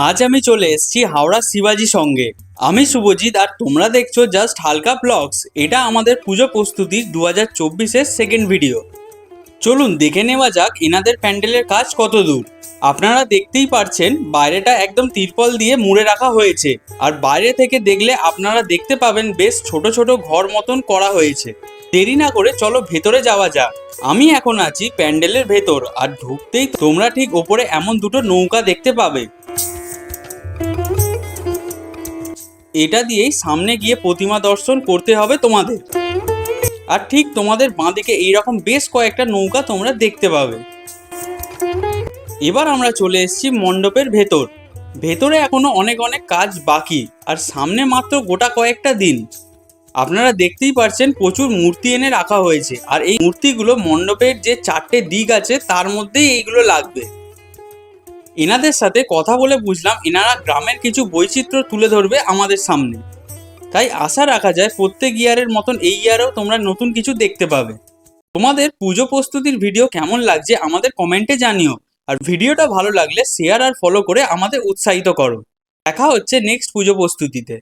আজ আমি চলে এসেছি হাওড়া শিবাজি সঙ্গে। আমি শুভজিৎ আর তোমরা দেখছো জাস্ট হালকা ব্লগস। এটা আমাদের পুজো প্রস্তুতির 2024-এর সেকেন্ড ভিডিও। চলুন দেখে নেওয়া যাক এনাদের প্যান্ডেলের কাজ কত দূর। আপনারা দেখতেই পারছেন বাইরেটা একদম তিরপল দিয়ে মুড়ে রাখা হয়েছে, আর বাইরে থেকে দেখলে আপনারা দেখতে পাবেন বেশ ছোট ছোট ঘর মতন করা হয়েছে। দেরি না করে চলো ভেতরে যাওয়া যাক। আমি এখন আছি প্যান্ডেলের ভেতর, আর ঢুকতেই তোমরা ঠিক ওপরে এমন দুটো নৌকা দেখতে পাবে। এটা দিয়েই সামনে গিয়ে প্রতিমা দর্শন করতে হবে তোমাদের। আর ঠিক তোমাদের বাঁদিকে এইরকম বেশ কয়েকটা নৌকা তোমরা দেখতে পাবে। এবার আমরা চলে এসেছি মণ্ডপের ভেতর। ভেতরে এখনো অনেক অনেক কাজ বাকি, আর সামনে মাত্র গোটা কয়েকটা দিন। আপনারা দেখতেই পারছেন প্রচুর মূর্তি এনে রাখা হয়েছে, আর এই মূর্তিগুলো মণ্ডপের যে চারটে দিক আছে তার মধ্যেই এইগুলো লাগবে। এনাদের সাথে কথা বলে বুঝলাম এনারা গ্রামের কিছু বৈচিত্র্য তুলে ধরবে আমাদের সামনে। তাই আশা রাখা যায় প্রত্যেক ইয়ারের মতন এই ইয়ারেও তোমরা নতুন কিছু দেখতে পাবে। তোমাদের পুজো প্রস্তুতির ভিডিও কেমন লাগছে আমাদের কমেন্টে জানিও। আর ভিডিওটা ভালো লাগলে শেয়ার আর ফলো করে আমাদের উৎসাহিত করো। দেখা হচ্ছে নেক্সট পুজো প্রস্তুতিতে।